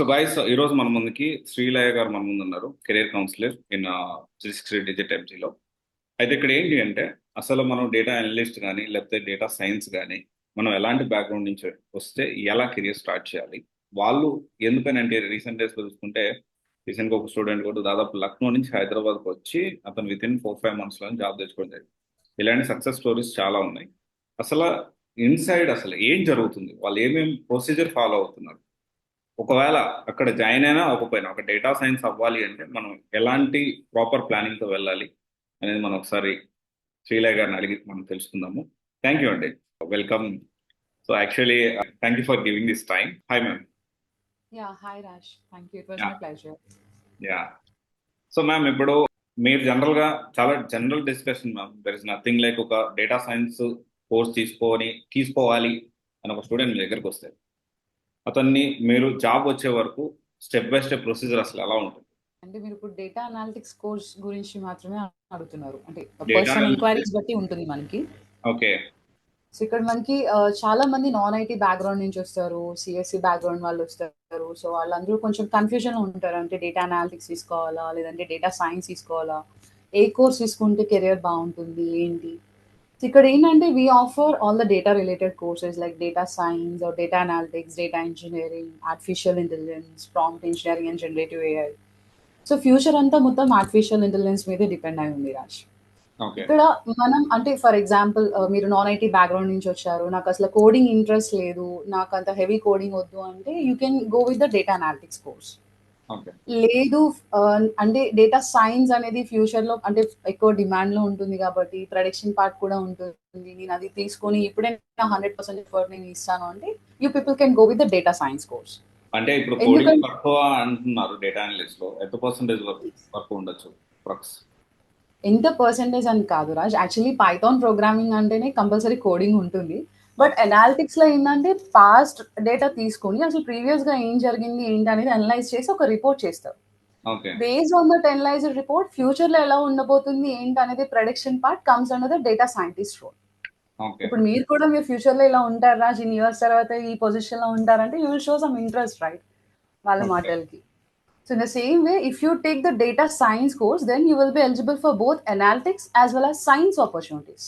So guys ఈ రోజు మన ముందుకి శ్రీలయ గారు మన ముందు ఉన్నారు, కెరీర్ కౌన్సిలర్ ఇన్ 360 డిజిట్ ఎంజీలో. అయితే ఇక్కడ ఏంటి అంటే అసలు మనం డేటా అనలిస్ట్ కానీ లేకపోతే డేటా సైన్స్ కానీ మనం ఎలాంటి బ్యాక్గ్రౌండ్ నుంచి వస్తే ఎలా కెరీర్ స్టార్ట్ చేయాలి, వాళ్ళు ఎందుకనంటే రీసెంట్ డేస్ లో చూసుకుంటే రీసెంట్గా ఒక స్టూడెంట్ కూడా దాదాపు లక్నో నుంచి హైదరాబాద్కి వచ్చి అతను విత్ ఇన్ 4-5 months లో జాబ్ తెచ్చుకోవడం జరిగింది. ఇలాంటి సక్సెస్ స్టోరీస్ చాలా ఉన్నాయి. అసలు ఇన్సైడ్ అసలు ఏం జరుగుతుంది, వాళ్ళు ఏమేమి ప్రొసీజర్ ఫాలో అవుతున్నారు, ఒకవేళ అక్కడ జాయిన్ అయినా అవ్వకపోయినా ఒక డేటా సైన్స్ అవ్వాలి అంటే మనం ఎలాంటి ప్రాపర్ ప్లానింగ్తో వెళ్ళాలి అనేది మనం ఒకసారి శ్రీలయ గారిని అడిగి మనం తెలుసుకుందాము. థ్యాంక్ యూ అండి, welcome. So actually thank you for giving this time. Hi ma'am. Hi Raj, thank you. It was my pleasure. So ma'am, ఇప్పుడు మీరు జనరల్గా చాలా general discussion ma'am, there is nothing like ఒక డేటా సైన్స్ కోర్స్ తీసుకోవాలి అని ఒక student మీ దగ్గరికి వస్తే అతన్ని మీరు జాబ్ వచ్చే వరకు స్టెప్ బై స్టెప్ ప్రొసీజర్ అసలు ఎలా ఉంటుంది? అంటే మీరు ఇప్పుడు డేటా అనాలిటిక్స్ కోర్స్ గురించి మాత్రమే అడుగుతున్నారు, అంటే పర్సనల్ ఎంక్వైరీస్ బట్టి ఉంటుంది మనకి. ఓకే. సో ఇక్కడ మనకి చాలా మంది నాన్ ఐటీ బ్యాక్గ్రౌండ్ నుంచి వస్తారు, సిఎస్సి బ్యాక్గ్రౌండ్ వాళ్ళు వస్తారు. సో వాళ్ళందరూ కొంచెం కన్ఫ్యూజన్ లో ఉంటారు, అంటే డేటా అనాలిటిక్స్ తీసుకోవాలా లేదంటే డేటా సైన్స్ తీసుకోవాలా, ఏ కోర్స్ తీసుకుంటే కెరియర్ బాగుంటుంది ఏంటి. ఇక్కడ ఏంటంటే we offer all the data related courses like data science or data analytics, data engineering, artificial intelligence, prompt engineering and generative AI. So future అంతా మొత్తం ఆర్టిఫిషియల్ ఇంటెలిజెన్స్ మీదే డిపెండ్ అయి ఉంది రాజ్. ఇక్కడ మనం అంటే ఫర్ ఎగ్జాంపుల్ మీరు నాన్ ఐటీ బ్యాక్గ్రౌండ్ నుంచి వచ్చారు, నాకు అసలు కోడింగ్ ఇంట్రెస్ట్ లేదు, నాకు అంత హెవీ కోడింగ్ వద్దు అంటే you can go with the data analytics course. లేదు అంటే డేటా సైన్స్ అనేది ఫ్యూచర్ లో అంటే ఎక్కువ డిమాండ్ లో ఉంటుంది కాబట్టి ప్రొడక్షన్ పార్ట్ కూడా ఉంటుంది, నేను అది తీసుకొని ఇప్పుడే 100% ఎఫర్ట్ నేను ఇస్తాను అంటే you people can go with the data science course. అంటే ఇప్పుడు కోడింగ్ తక్కువ అంటున్నారు, డేటా అనలిస్ట్ లో ఎంత పర్సెంటేజ్ వరకు ఉండొచ్చు? ఎంత పర్సెంటేజ్ అని కాదు రాజ్, యాక్చువల్లీ పైథాన్ ప్రోగ్రామింగ్ అంటేనే కంపల్సరీ కోడింగ్ ఉంటుంది. బట్ అనాలిటిక్స్ లో ఏంటంటే పాస్ట్ డేటా తీసుకొని అసలు ప్రీవియస్ గా ఏం జరిగింది ఏంటి అనేది అనలైజ్ చేసి ఒక రిపోర్ట్ చేస్తారు. Based on that analysed report future లో ఎలా ఉండబోతుంది ఏంటి అనేది production part comes under the data scientist role. ఇప్పుడు మీరు కూడా మీరు ఫ్యూచర్ లో ఇలా ఉంటారు రాజ్, ఇన్ ఇయర్స్ తర్వాత ఈ పొజిషన్ లో ఉంటారంటే you will show some interest right వాళ్ళ మాటలకి. So in the same way, if you take the data science course, then you will be eligible for both analytics as well as science opportunities.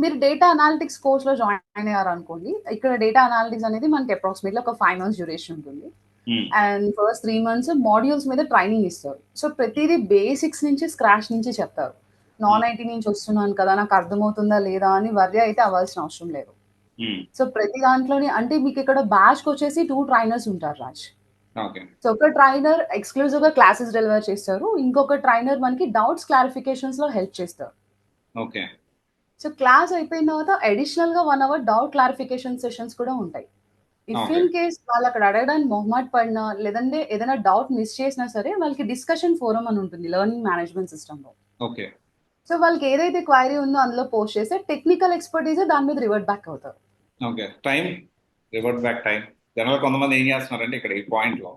మీరు data analytics course లో join అయ్యారు అనుకోండి, ఇక్కడ data analytics అనేది మనకి approximately ఒక 5 months duration ఉంటుంది. And first 3 months modules మీద ట్రైనింగ్ ఇస్తారు. సో ప్రతిదీ బేసిక్స్ నుంచి స్క్రాచ్ నుంచి చెప్తారు. నాన్ ఐటీ నుంచి వస్తున్నాను కదా, నాకు అర్థమవుతుందా లేదా అని వర్రీ అయితే అవ్వాల్సిన అవసరం లేదు. సో ప్రతి దాంట్లోనే అంటే మీకు ఇక్కడ బ్యాచ్ వచ్చేసి 2 trainers ఉంటారు రాజ్. సో ఒక ట్రైనర్ ఎక్స్క్లూజివ్ గా క్లాసెస్ డెలివర్ చేస్తారు, ఇంకొక ట్రైనర్ మనకి డౌట్స్ క్లారిఫికేషన్స్ లో హెల్ప్ చేస్తారు. సో క్లాస్ అయిపోయిన తర్వాత అడిషనల్ గా 1 hour డౌట్ క్లారిఫికేషన్ సెషన్స్ కూడా ఉంటాయి. ఇఫ్ ఇన్ కేస్ వాళ్ళు అక్కడ అడగడానికి మొహమాట పడినా లేదంటే ఏదైనా డౌట్ మిస్ చేసినా సరే వాళ్ళకి డిస్కషన్ ఫోరం అని ఉంటుంది లెర్నింగ్ మేనేజ్మెంట్ సిస్టమ్ లో. సో వాళ్ళకి ఏదైతే క్వైరీ ఉందో అందులో పోస్ట్ చేస్తే టెక్నికల్ ఎక్స్పర్టీస్ దాని మీద రివర్ట్ బ్యాక్ అవుతారు. జనరల్ కొంతమంది ఏం చేస్తున్నారంటే ఇక్కడ ఈ పాయింట్ లో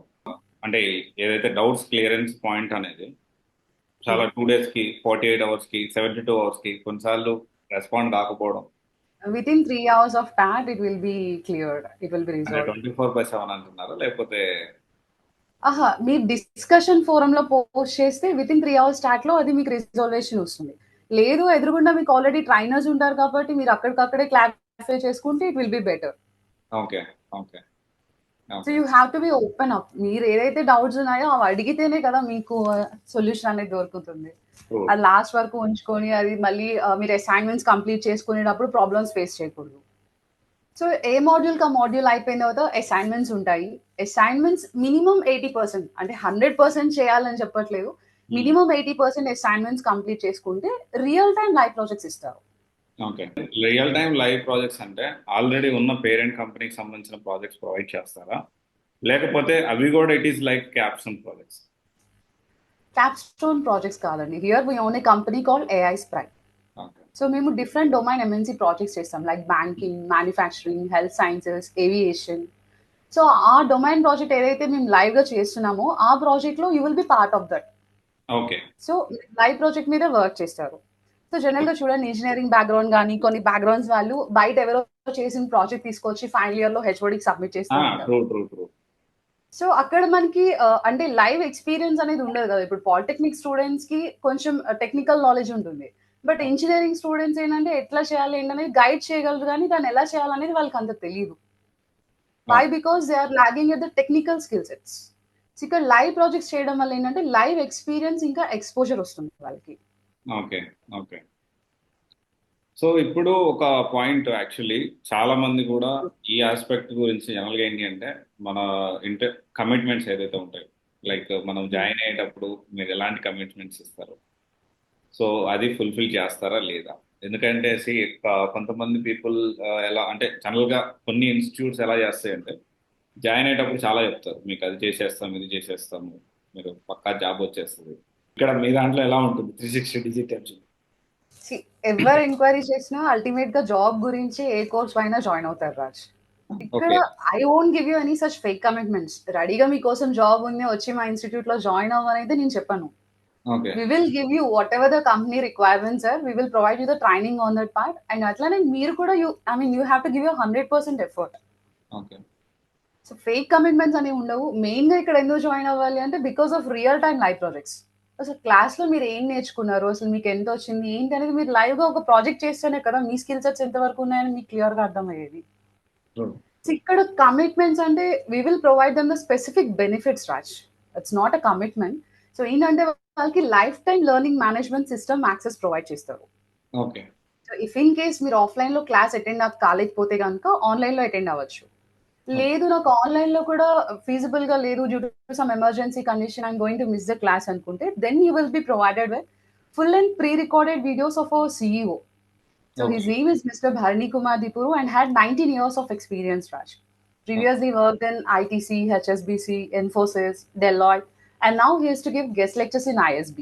అంటే ఏదైతే డౌట్స్ క్లియరెన్స్ పాయింట్ అనేది చాలా 2 days కి 48 hours కి 72 hours కి కొన్నిసార్లు రెస్పాండ్ కాకపోవడం, within 3 hours of TAT it will be cleared, it will be resolved. 24/7 అంటున్నారు లేకపోతే మీ డిస్కషన్ ఫోరం లో పోస్ట్ చేస్తే విత్ ఇన్ 3 hours టాట్ లో అది మీకు రిజాల్వేషన్ వస్తుంది. లేదు ఎదురుగుండా మీకు ఆల్రెడీ ట్రైనర్స్ ఉంటారు కాబట్టి మీరు అక్కడికక్కడే క్లారిఫై చేసుకుంటే it will be better. So you have to be open up. మీరు ఏదైతే డౌట్స్ ఉన్నాయో అవి అడిగితేనే కదా మీకు సొల్యూషన్ అనేది దొరుకుతుంది. అది లాస్ట్ వరకు ఉంచుకొని అది మళ్ళీ మీరు అసైన్మెంట్స్ కంప్లీట్ చేసుకునేటప్పుడు ప్రాబ్లమ్స్ ఫేస్ చేయకూడదు. సో ఏ మాడ్యూల్ కా మాడ్యూల్ అయిపోయిన తర్వాత అసైన్మెంట్స్ ఉంటాయి. అసైన్మెంట్స్ మినిమం 80%, అంటే 100% చేయాలని చెప్పట్లేదు, మినిమం 80% అసైన్మెంట్స్ కంప్లీట్ చేసుకుంటే రియల్ టైమ్ లైవ్ ప్రాజెక్ట్స్ ఇస్తారు. రియల్ టైమ్ లైవ్ ప్రాజెక్ట్స్ అంటే ఆల్రెడీ ఉన్న పేరెంట్ కంపెనీకి సంబంధించిన ప్రాజెక్ట్స్ ప్రొవైడ్ చేస్తారా, లేకపోతే అవి కూడా it is like capstone projects? Capstone projects కాదండి, here we own a company called AI Sprite. So మేము డిఫరెంట్ డొమైన్ MNC ప్రాజెక్ట్స్ చేస్తాం like banking, manufacturing, health sciences, aviation. So ఆ డొమైన్ ప్రాజెక్ట్ ఏదైతే మేము లైవ్ గా చేస్తున్నామో ఆ ప్రాజెక్ట్ లో you will B part of that. So live project మీద వర్క్ చేస్తారు. సో జనరల్ గా చూడండి, ఇంజనీరింగ్ బ్యాక్గ్రౌండ్ కానీ కొన్ని బ్యాక్గ్రౌండ్స్ వాళ్ళు బయట ఎవరో చేసిన ప్రాజెక్ట్ తీసుకొచ్చి ఫైనల్ ఇయర్ లో HOD కి సబ్మిట్ చేస్తారు. సో అక్కడ మనకి అంటే లైవ్ ఎక్స్పీరియన్స్ అనేది ఉండదు కదా. ఇప్పుడు పాలిటెక్నిక్ స్టూడెంట్స్ కి కొంచెం టెక్నికల్ నాలెడ్జ్ ఉంటుంది. బట్ ఇంజినీరింగ్ స్టూడెంట్స్ ఏంటంటే ఎట్లా చేయాలి ఏంటనేది గైడ్ చేయగలరు కానీ దాన్ని ఎలా చేయాలనేది వాళ్ళకి అంత తెలియదు. Why? Because they are lagging at the technical skill sets. So ఇక్కడ లైవ్ ప్రాజెక్ట్స్ చేయడం వల్ల ఏంటంటే లైవ్ ఎక్స్పీరియన్స్ ఇంకా ఎక్స్పోజర్ వస్తుంది వాళ్ళకి. ఓకే. ఓకే. సో ఇప్పుడు ఒక పాయింట్ యాక్చువల్లీ చాలా మంది కూడా ఈ ఆస్పెక్ట్ గురించి జనరల్గా ఏంటి అంటే మన కమిట్మెంట్స్ ఏదైతే ఉంటాయో లైక్ మనం జాయిన్ అయ్యేటప్పుడు మీరు ఎలాంటి కమిట్మెంట్స్ ఇస్తారు, సో అది ఫుల్ఫిల్ చేస్తారా లేదా? ఎందుకంటే కొంతమంది పీపుల్ ఎలా అంటే జనరల్గా కొన్ని ఇన్స్టిట్యూట్స్ ఎలా చేస్తాయంటే జాయిన్ అయ్యేటప్పుడు చాలా చెప్తారు, మీకు అది చేసేస్తాం ఇది చేసేస్తాము, మీరు పక్కా జాబ్ వచ్చేస్తుంది. ఇక్కడ మీ దాంట్లో ఎలా ఉంటుంది 360 డిజిట్? ఎవరు ఎంక్వైరీ చేసినా అల్టిమేట్ గా జాబ్ గురించి ఏ కోర్స్ అయినా జాయిన్ అవుతారు రాజ్. ఇక్కడ okay. I won't give you any such fake commitments. రెడీగా మీకోసం జాబ్ ఉంది వచ్చి మా ఇన్స్టిట్యూట్ లో జాయిన్ అవ్వనైతే నేను చెప్పాను. Okay. We will give you whatever the company requirements are. We will provide you the training on that part. And atlane meer kuda you have to give your 100% effort. Okay. So fake commitments అనేవి ఉండవు. Main గా ఇక్కడ ఎందుకు join అవ్వాలి అంటే because of real time live projects. అసలు class లో మీరు ఏం నేర్చుకున్నారు, అసలు మీకు ఎంత వచ్చింది ఏంటి అనేది మీరు లైవ్ గా ఒక ప్రాజెక్ట్ చేస్తేనే కదా మీ స్కిల్ సెట్స్ ఎంత వరకు ఉన్నాయని మీకు క్లియర్ గా అర్థమయ్యేది. సో ఇక్కడ కమిట్మెంట్స్ అంటే we will provide them the specific benefits Raj. It's not a commitment. So ఏంటంటే వాళ్ళకి life time learning management system access provide చేస్తారు. Okay. So if in case మీరు ఆఫ్లైన్ లో క్లాస్ అటెండ్ కాలేకపోతే కనుక ఆన్లైన్ లో అటెండ్ అవ్వచ్చు. లేదు నాకు ఆన్లైన్ లో కూడా ఫీజిబుల్ గా లేదు due to some emergency condition I'm going to miss the class అనుకుంటే then you will be provided with full and pre-recorded videos of our CEO. So his okay. name is Mr. Bharani Kumar Dipuru and had 19 years of experience, Raj. Previously worked in ITC, HSBC, Infosys, Deloitte, and now he has to give guest lectures in ISB.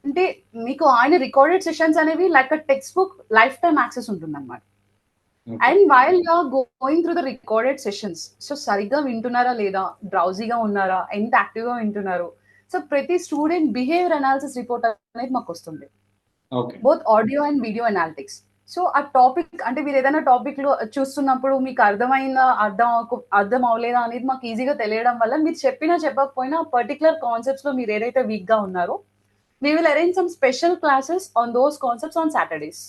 అంటే మీకు ఆయన recorded sessions అనేవి like a textbook lifetime access ఉంటుంది అనమాట. And while you are going through the recorded sessions, so సరిగ్గా వింటున్నారా లేదా, బ్రౌజీగా ఉన్నారా, ఎంత యాక్టివ్గా వింటున్నారు, సో ప్రతి స్టూడెంట్ బిహేవియర్ అనాలిసిస్ రిపోర్ట్ అనేది మాకు వస్తుంది, both audio and video analytics. So ఆ టాపిక్ అంటే మీరు ఏదైనా టాపిక్ లో చూస్తున్నప్పుడు మీకు అర్థమైందా అర్థం అవ్వలేదా అనేది మాకు ఈజీగా తెలియడం వల్ల మీరు చెప్పినా చెప్పకపోయినా పర్టికులర్ కాన్సెప్ట్స్ లో మీరు ఏదైతే వీక్ గా ఉన్నారో we will arrange some special classes on those concepts on Saturdays.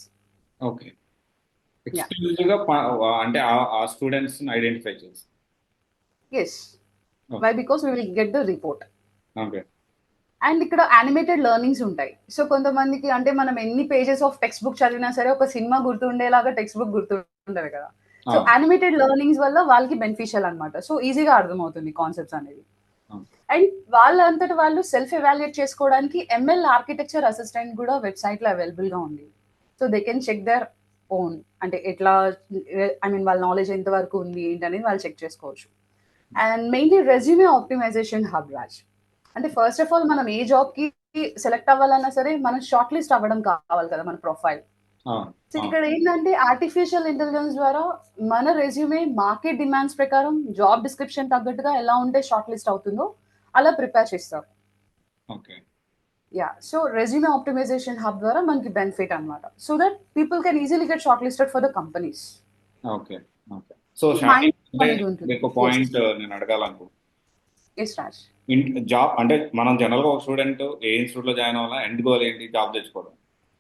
Okay. Exclusive గా అంటే ఆ స్టూడెంట్స్ ఐడెంటిఫై చేసి. Yes. Why? Because we will get the report. Okay. And ఇక్కడ యానిమేటెడ్ లెర్నింగ్స్ ఉంటాయి. సో కొంతమందికి అంటే మనం ఎన్ని పేజెస్ ఆఫ్ టెక్స్ట్ బుక్ చదివినా సరే ఒక సినిమా గుర్తుండేలాగా టెక్స్ట్ బుక్ గుర్తుండదు కదా. సో యానిమేటెడ్ లెర్నింగ్స్ వల్ల వాళ్ళకి బెనిఫిషియల్ అనమాట. సో ఈజీగా అర్థమవుతుంది కాన్సెప్ట్స్ అనేది. అండ్ వాళ్ళంతటి వాళ్ళు సెల్ఫ్ ఎవాల్యుయేట్ చేసుకోవడానికి ఎంఎల్ ఆర్కిటెక్చర్ అసిస్టెంట్ కూడా వెబ్సైట్ లో అవైలబుల్ గా ఉంది. So they can check their own అంటే ఎట్లా ఐ మీన్ వాళ్ళ నాలెడ్జ్ ఎంత వరకు ఉంది ఏంటనేది వాళ్ళు చెక్ చేసుకోవచ్చు. And mainly resume optimisation hub Raj. అంటే ఫస్ట్ ఆఫ్ ఆల్ మనం ఏ జాబ్ కి సెలెక్ట్ అవ్వాలన్నా సరే మనం షార్ట్ లిస్ట్ అవ్వడం కావాలి కదా మన ప్రొఫైల్. సో ఇక్కడ ఏంటంటే ఆర్టిఫిషియల్ ఇంటెలిజెన్స్ ద్వారా మన రెజ్యూమే మార్కెట్ డిమాండ్స్ ప్రకారం జాబ్ డిస్క్రిప్షన్ తగ్గట్టుగా ఎలా ఉంటే షార్ట్ లిస్ట్ అవుతుందో అలా ప్రిపేర్ చేస్తారు. Yeah, so resume optimisation hub ద్వారా మనకి బెనిఫిట్ అనమాట. So that people can easily get shortlisted for the companies. Okay. Okay. So ఒక పాయింట్ నేను అడగాలనుకుంటున్నాను. జాబ్ అంటే మనం జనరల్ గా ఒక స్టూడెంట్ ఏ ఇన్స్టిట్యూట్ లో జాయిన్ అవ్వాలా, ఎండ్ గోల్ ఏంటి, జాబ్ తెచ్చుకోవడం.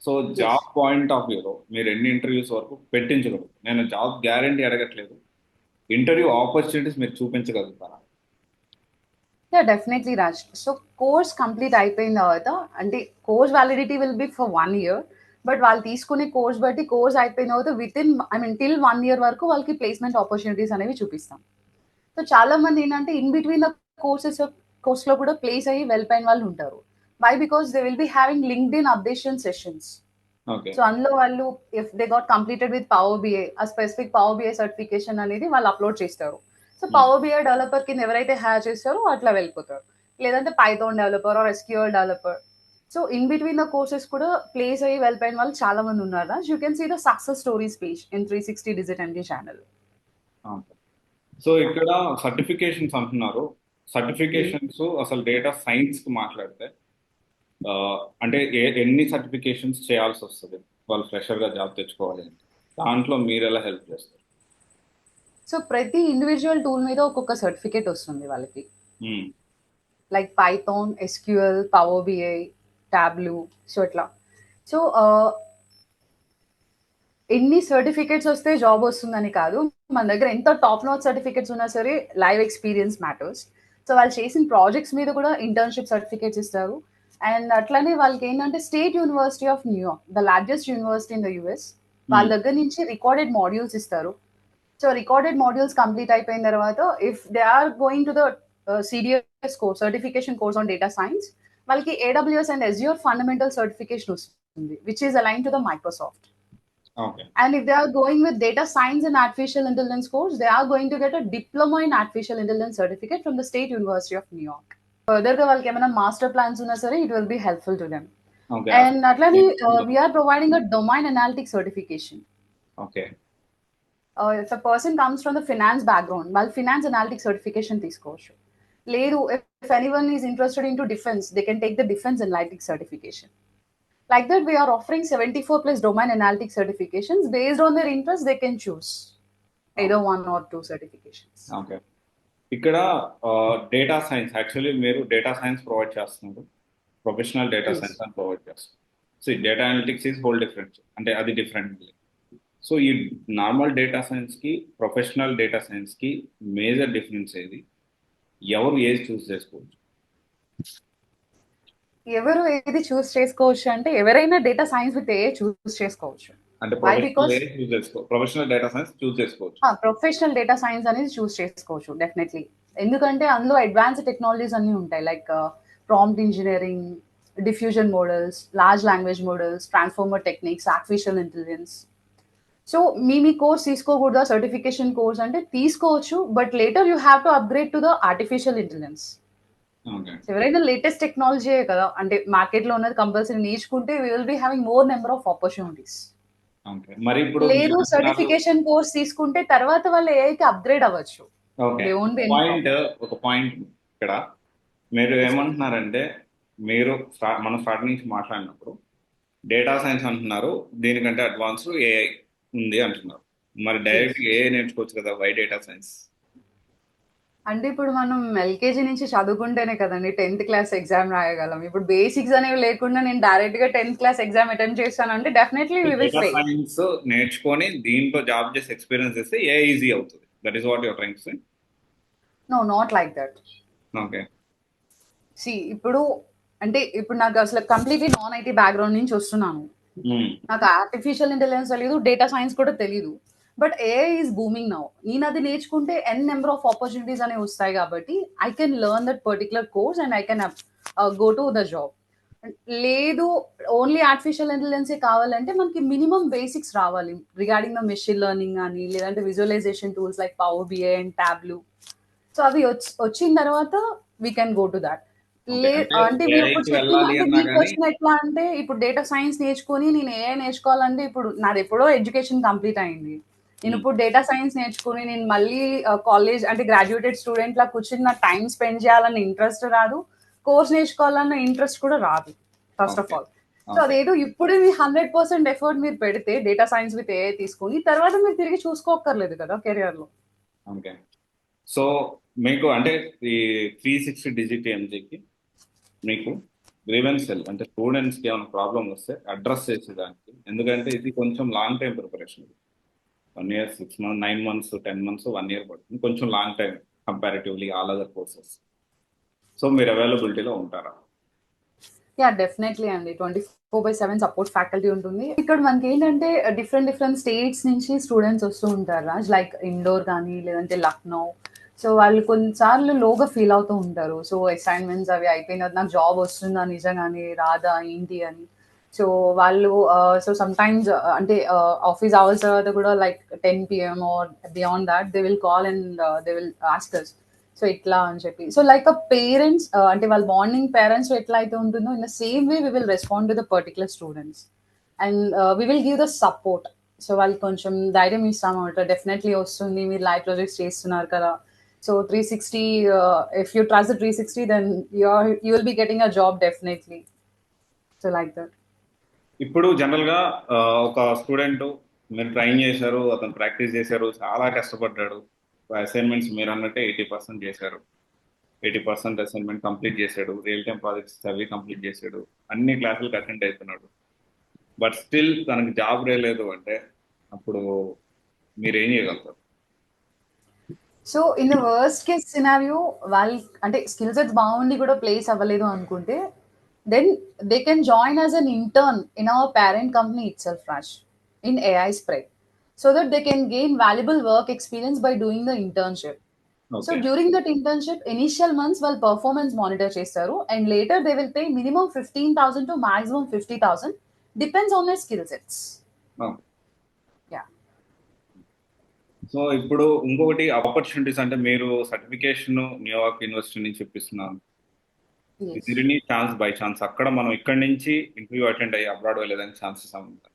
సో జాబ్ పాయింట్ ఆఫ్ వ్యూలో మీరు ఎన్ని ఇంటర్వ్యూస్ వరకు పెట్టించగలరు? నేను జాబ్ గ్యారంటీ అడగట్లేదు, ఇంటర్వ్యూ ఆపర్చునిటీస్ మీరు చూపించగలుగుతారా? Yeah definitely Raj. So course complete అయిపోయిన తర్వాత అంటే course validity will be for 1 year, but వాళ్ళు తీసుకునే కోర్స్ బట్టి కోర్స్ అయిపోయిన తర్వాత with in I mean till 1 year వరకు వాళ్ళకి ప్లేస్మెంట్ ఆపర్చునిటీస్ అనేవి చూపిస్తాం. సో చాలా మంది ఏంటంటే ఇన్ బిట్వీన్ ద కోర్స్ లో కూడా ప్లేస్ అయ్యి వెళ్ళిపోయిన వాళ్ళు ఉంటారు. Why? Because they will be having LinkedIn updation sessions. So అందులో వాళ్ళు if they got completed with power BI ఆ స్పెసిఫిక్ పవర్ బిఐ సర్టిఫికేషన్ అనేది వాళ్ళు అప్లోడ్ చేస్తారు. సో పవర్ బిఐ డెవలపర్ కింద ఎవరైతే హ్యావ్ చేస్తారో అట్లా వెళ్ళిపోతారు, లేదంటే Python developer or SQL developer. So in between the courses కూడా ప్లేస్ అయ్యి వెళ్ళిపోయిన వాళ్ళు చాలా మంది ఉన్నారు. You can see the success stories page in 360 digit MD channel. So ఇక్కడ సర్టిఫికేషన్స్ అంటున్నారు. సర్టిఫికేషన్స్ అసలు డేటా సైన్స్ కి మాట్లాడితే అంటే ఎన్ని సర్టిఫికేషన్స్ చేయాల్సి వస్తుంది వాళ్ళు ఫ్రెషర్ గా జాబ్ తెచ్చుకోవాలి అంటే దాంట్లో మీరు ఎలా హెల్ప్ చేస్తారు? సో ప్రతి ఇండివిజువల్ టూల్ మీద ఒక్కొక్క సర్టిఫికేట్ వస్తుంది వాళ్ళకి, um, like Python, SQL, Power BI, Tableau. So ఇట్లా. సో ఎన్ని సర్టిఫికేట్స్ వస్తే జాబ్ వస్తుందని కాదు, మన దగ్గర ఎంత టాప్ నాచ్ సర్టిఫికేట్స్ ఉన్నా సరే లైవ్ ఎక్స్పీరియన్స్ మ్యాటర్స్. సో వాళ్ళు చేసిన ప్రాజెక్ట్స్ మీద కూడా ఇంటర్న్షిప్ సర్టిఫికేట్స్ ఇస్తారు. అండ్ అట్లనే వాళ్ళకి ఏంటంటే state university of New York, the largest university in the US, వాళ్ళ ఉమ్, దగ్గర నుంచి రికార్డెడ్ మాడ్యూల్స్ ఇస్తారు. సో రికార్డెడ్ మాడ్యూల్స్ కంప్లీట్ అయిపోయిన తర్వాత if they are going to the CDS course, certification course on data science, వాళ్ళకి AWS and Azure fundamental certification వస్తుంది, which is align to the Microsoft. Okay, And if they are going with data science and artificial intelligence course, they are going to get a diploma in artificial intelligence certificate from the State University of New York. Further, వాళ్ళకి ఏమైనా master plans ఉన్నా సరే it will be helpful to them. Okay, And అట్లనే we are providing a domain analytics certification. Okay, If a person comes from the finance background, వాళ్ళు finance analytics certification తీసుకోవచ్చు. లేదు, if anyone is interested into defense, they can take the defense analytics certification. Like that, we are offering 74 plus domain analytics certifications. Based on their interest, they can choose either one or two certifications. Okay. ఇక్కడ data science, actually మీరు data science provide చేస్తున్నారు, professional data Yes. Science అని provide చేస్తున్నారు. So ఈ data analytics is whole different, అంటే అది different. So ఈ normal data సైన్స్కి ప్రొఫెషనల్ డేటా సైన్స్కి మేజర్ డిఫరెన్స్ ఏది? ఎవరు ఏది చూస్ చేసుకోవచ్చు? ఎవరు ఏది చూస్ చేసుకోవచ్చు అంటే ఎవరైనా డేటా సైన్స్ విత్ ఏ చూస్ చేసుకోవచ్చు. అంటే Why? ప్రొఫెషనల్ Because ఏది చూస్ చేసుకో, ప్రొఫెషనల్ డేటా సైన్స్ చూస్ చేసుకోవచ్చు. ప్రొఫెషనల్ డేటా సైన్స్ అనేది చూస్ చేసుకోవచ్చు డెఫినెట్లీ. ఎందుకంటే అందులో అడ్వాన్స్డ్ టెక్నాలజీస్ అన్నీ ఉంటాయి, like prompt engineering, diffusion models, large language models, transformer techniques, artificial intelligence. So మీ కోర్స్ తీసుకోకూడదా సర్టిఫికేషన్ కోర్స్ అంటే తీసుకోవచ్చు, but later you have to upgrade to the artificial intelligence. Okay, ఎవరైనా లేటెస్ట్ టెక్నాలజీయే కదా, అంటే మార్కెట్లో ఉన్నది కంపల్సరీ నేర్చుకుంటే we will be having more number of opportunities. Okay. మరి ఇప్పుడు మీరు లేదు, అంటున్నారు, సర్టిఫికేషన్ కోర్స్ తీసుకుంటే తర్వాత వాళ్ళు ఏఐకి అప్గ్రేడ్ అవ్వచ్చు. ఓకే, దే ఓంట్ ఒక బి ఎనీ పాయింట్, ప్రాబ్లం. ఒక పాయింట్ ఇక్కడ మీరు ఏమంటున్నారంటే, మీరు మనం స్టార్ట్ నుంచి మాట్లాడినప్పుడు డేటా సైన్స్ అంటున్నారు, దీనికంటే అడ్వాన్స్ ఏఐ ఉంది అంటున్నారు. మరి డైరెక్ట్ ఏఐ నేర్చుకోవచ్చు కదా, వై డేటా సైన్స్? అంటే ఇప్పుడు మనం ఎల్కేజీ నుంచి చదువుకుంటేనే కదండి 10th క్లాస్ ఎగ్జామ్ రాయగలం. ఇప్పుడు బేసిక్స్ అనేవి లేకుండా నేను డైరెక్ట్ గా 10th క్లాస్ ఎగ్జామ్ అటెంప్ట్ చేస్తానంటే definitely we will data fail. Science నేర్చుకొని దీంట్లో జాబ్ చేసి ఎక్స్పీరియన్స్ చేస్తే ఏ ఈజీ అవుతుంది. That is what your trying to say. No, not like that. Okay, సి ఇప్పుడు అంటే ఇప్పుడు నాకు అసలు కంప్లీట్లీ నాన్ ఐటీ బ్యాక్గ్రౌండ్ నుంచి వస్తున్నాను. నాకు ఆర్టిఫిషియల్ ఇంటెలిజెన్స్ తెలియదు, డేటా సైన్స్ కూడా తెలియదు. But AI is booming now. నేను అది నేర్చుకుంటే ఎన్ నెంబర్ ఆఫ్ ఆపర్చునిటీస్ అనేవి వస్తాయి కాబట్టి I can learn that particular course and I can go to the job. లేదు, ఓన్లీ ఆర్టిఫిషియల్ ఇంటెలిజెన్సే కావాలంటే మనకి మినిమం బేసిక్స్ రావాలి రిగార్డింగ్ ద మెషిన్ లెర్నింగ్ కానీ, లేదంటే visualisation tools like power BI and Tableau. So అవి వచ్చిన తర్వాత we can go to that. Okay. అంటే అంటే మీరు ఇప్పుడు ఏఐకి చెప్పింది వెళ్ళాలి అంటే అన్నా మీ కానీ, క్వశ్చన్ ఎట్లా అంటే ఇప్పుడు డేటా సైన్స్ నేర్చుకొని నేను ఏఐ నేర్చుకోవాలంటే ఇప్పుడు నాది ఎప్పుడో ఎడ్యుకేషన్ కంప్లీట్ అయింది. నేను ఇప్పుడు డేటా సైన్స్ నేర్చుకుని నేను మళ్ళీ కాలేజ్ అంటే గ్రాడ్యుయేటెడ్ స్టూడెంట్ లా కూర్చుని నా టైం స్పెండ్ చేయాలన్న ఇంట్రెస్ట్ రాదు, కోర్స్ నేర్చుకోవాలన్న ఇంట్రెస్ట్ కూడా రాదు first of okay, all. So okay, అదేదో ఇప్పుడే మీ 100% ఎఫర్ట్ మీరు పెడితే డేటా సైన్స్ విత్ ఏఐ తీసుకొని తర్వాత మీరు తిరిగి చూసుకోక్కర్లేదు కదా కెరియర్ లో. ఓకే. సో మీకు అంటే ఈ 360 డిజిట్ ఎంజీకి మీకు గ్రీవెన్స్ సెల్ అంటే స్టూడెంట్స్కి ఏమైనా ప్రాబ్లం వస్తే అడ్రస్ చేసేదానికి, ఎందుకంటే ఇది కొంచెం long time preparation. 1 year, 6 months, 9 months, 10 months, 1 year పడుతుంది, కొంచెం long time comparatively all other courses. So మీరు అవైలబిలిటీలో ఉంటారా? యా డెఫినెట్లీ అండి, 24/7 సపోర్ట్ ఫ్యాకల్టీ ఉంటుంది ఇక్కడ. మనకి ఏంటంటే డిఫరెంట్ డిఫరెంట్ స్టేట్స్ నుంచి స్టూడెంట్స్ వస్తూ ఉంటారు రాజ్, లైక్ ఇండోర్ కానీ లేదంటే లక్నో. సో వాళ్ళు కొన్నిసార్లు లోగా ఫీల్ అవుతూ ఉంటారు. సో అసైన్మెంట్స్ అవి అయిపోయిన తర్వాత నాకు జాబ్ వస్తుందా నిజంగానే రాదా ఏంటి అని. సో వాళ్ళు సో సమ్ టైమ్స్ అంటే ఆఫీస్ అవర్స్ తర్వాత కూడా like 10 PM or beyond that they will call and they will ask us. So ఇట్లా అని చెప్పి, సో లైక్ అ పేరెంట్స్ అంటే వాళ్ళ మార్నింగ్ పేరెంట్స్ ఎట్లా అయితే ఉంటుందో in the same way we will respond to the particular students and we will give the support. So వాళ్ళకి కొంచెం ధైర్యం ఇస్తామన్నమాట, డెఫినెట్లీ వస్తుంది, మీరు లైవ్ ప్రాజెక్ట్స్ చేస్తున్నారు కదా. So 360, if you trust the 360 then you will be getting a job definitely. So like that. ఇప్పుడు జనరల్గా ఒక స్టూడెంట్ మీరు ట్రైన్ చేశారు, అతను ప్రాక్టీస్ చేశారు, చాలా కష్టపడ్డాడు, అసైన్మెంట్స్ మీరు అన్నట్టే 80% చేశారు. 80% అసైన్మెంట్ కంప్లీట్ చేశాడు, రియల్ టైం ప్రాజెక్ట్స్ అవి కంప్లీట్ చేశాడు, అన్ని క్లాసులకు అటెండ్ అవుతున్నాడు. బట్ స్టిల్ తనకి జాబ్ రాలేదు అంటే అప్పుడు మీరు ఏం చేయగలుగుతారు? So in the worst case scenario వాళ్ళ అంటే స్కిల్ సెట్స్ బాగుండి కూడా ప్లేస్ అవ్వలేదు అనుకుంటే then they can join as an intern in our parent company itself రాష్ in AiSPRY so that they can gain valuable work experience by doing the internship. So okay. During that internship initial months వాళ్ళు performance monitor చేస్తారు and later they will pay minimum 15,000 to maximum 50,000 depends on their skill sets. Yeah. So ఇప్పుడు ఇంకొకటి opportunities అంటే మీరు certification New York university నుంచి చెప్పిస్తున్నాను. ఇది chance by chance అక్కడ మనం ఇక్కడ నుంచి ఇంటర్వ్యూ అటెండ్ అయ్యి అబ్రాడ్ వెళ్ళేదానికి ఛాన్సెస్ ఉంటాయి.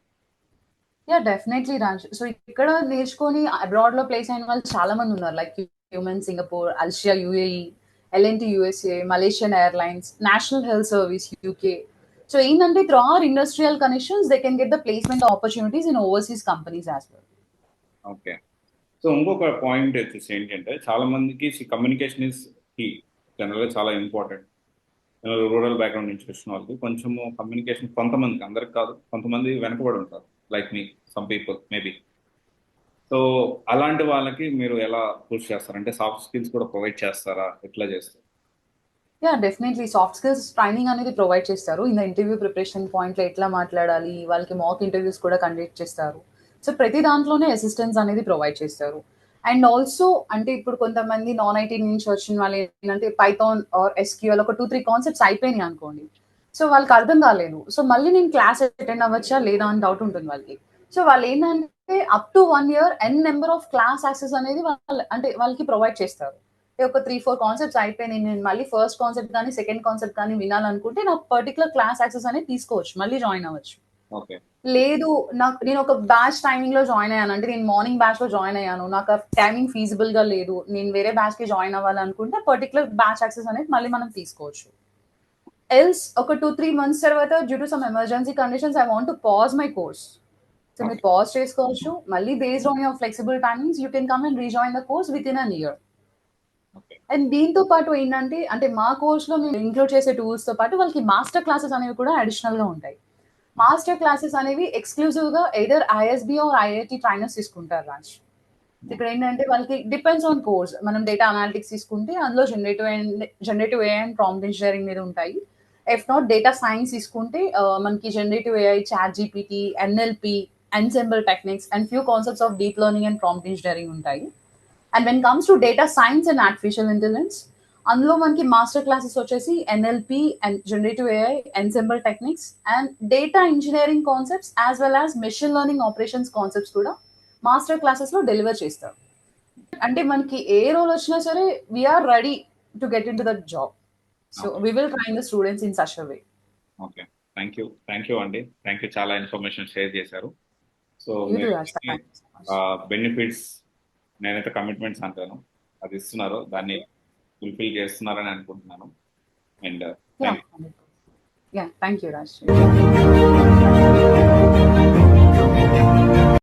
Yeah definitely Raj. సో ఇక్కడ నేర్చుకొని అబ్రాడ్ లో ప్లేస్ అయిన వాళ్ళు చాలా మంది ఉన్నారు like human Singapore, Alshaya UAE, LNT USA, Malaysian Airlines, National Health Service UK. So ఏంటంటే through our industrial connections they can get the placement opportunities in overseas companies as well. Okay. So ఇంకొక point వచ్చేసి ఏంటంటే చాలా మందికి communication is key, జనరల్గా చాలా important. Rural background నుంచి వచ్చిన వాళ్ళకి కొంచెము కమ్యూనికేషన్, కొంతమందికి, అందరికి కాదు, కొంతమంది వెనకబడి ఉంటారు లైక్ మీ, సమ్ పీపుల్ మేబీ. సో అలాంటి వాళ్ళకి మీరు ఎలా పుష్ చేస్తారు? అంటే సాఫ్ట్ స్కిల్స్ కూడా ప్రొవైడ్ చేస్తారా? ఎట్లా చేస్తారు? Yeah definitely soft skills training అనేది ప్రొవైడ్ చేస్తారు. ఇన్ ద ఇంటర్వ్యూ ప్రిపరేషన్ పాయింట్లో ఎట్లా మాట్లాడాలి, వాళ్ళకి మాక్ ఇంటర్వ్యూస్ కూడా కండక్ట్ చేస్తారు. సో ప్రతి దాంట్లోనే అసిస్టెన్స్ అనేది ప్రొవైడ్ చేస్తారు. అండ్ ఆల్సో అంటే ఇప్పుడు కొంతమంది నాన్ ఐటీ నుంచి వచ్చిన వాళ్ళు ఏంటంటే పైథాన్ ఆర్ ఎస్క్యూఎల్ ఒక 2-3 కాన్సెప్ట్స్ అయిపోయినాయి అనుకోండి. సో వాళ్ళకి అర్థం కాలేదు. సో మళ్ళీ నేను క్లాస్ అటెండ్ అవ్వచ్చా లేదా అని డౌట్ ఉంటుంది వాళ్ళకి. సో వాళ్ళు ఏంటంటే up to 1 year n number of class access అనేది వాళ్ళకి ప్రొవైడ్ చేస్తారు. ఒక 3-4 కాన్సెప్ట్స్ అయిపోయినాయి, నేను మళ్ళీ ఫస్ట్ కాన్సెప్ట్ కానీ సెకండ్ కాన్సెప్ట్ కానీ వినాలనుకుంటే నాకు పర్టికులర్ క్లాస్ యాక్సెస్ అనేది తీసుకోవచ్చు, మళ్ళీ జాయిన్ అవ్వచ్చు. ఓకే. లేదు నేను ఒక బ్యాచ్ టైమింగ్ లో జాయిన్ అయ్యాను అంటే నేను మార్నింగ్ బ్యాచ్ లో జాయిన్ అయ్యాను, నాకు ఆ టైమింగ్ ఫీజిబుల్ గా లేదు, నేను వేరే బ్యాచ్ కి జాయిన్ అవ్వాలనుకుంటే పర్టికులర్ బ్యాచ్ యాక్సెస్ అనేది మళ్ళీ మనం తీసుకోవచ్చు. ఎల్స్ ఒక 2-3 months తర్వాత due to some emergency conditions I want to pause my course. So మీరు పాజ్ చేసుకోవచ్చు, మళ్ళీ based on your flexible timings you can come and rejoin the course with in an year. And దీంతో పాటు ఏంటంటే అంటే మా కోర్స్లో మేము ఇంక్లూడ్ చేసే టూల్స్తో పాటు వాళ్ళకి మాస్టర్ క్లాసెస్ అనేవి కూడా అడిషనల్గా ఉంటాయి. మాస్టర్ క్లాసెస్ అనేవి ఎక్స్క్లూజివ్గా either ISB or IIT trainers తీసుకుంటారు రాజ్. ఇక్కడ ఏంటంటే వాళ్ళకి డిపెండ్స్ ఆన్ కోర్స్. మనం డేటా అనాలిటిక్స్ తీసుకుంటే అందులో generative AI and prompt engineering మీద ఉంటాయి. ఇఫ్ నాట్ డేటా సైన్స్ తీసుకుంటే మనకి generative AI, ChatGPT, NLP, ensemble techniques and few concepts of deep learning and prompt engineering ఉంటాయి. And when comes to data science and artificial intelligence అందులో మనకి master classes వచ్చేసి NLP and generative AI, ensemble techniques and data engineering concepts as well as machine learning operations concepts కూడా master classes లో deliver చేస్తారు. అంటే మనకి ఏ role వచ్చినా సరే we are ready to get into that job. So we will train the students in such a way. Okay. Thank you అండి. Thank you, చాలా ఇన్ఫర్మేషన్ షేర్ చేశారు. సో బెనిఫిట్స్, నేనైతే కమిట్మెంట్స్ అంటాను, అది ఇస్తున్నారు, దాన్ని ఫుల్ఫిల్ చేస్తున్నారని అనుకుంటున్నాను. And thank you Raj.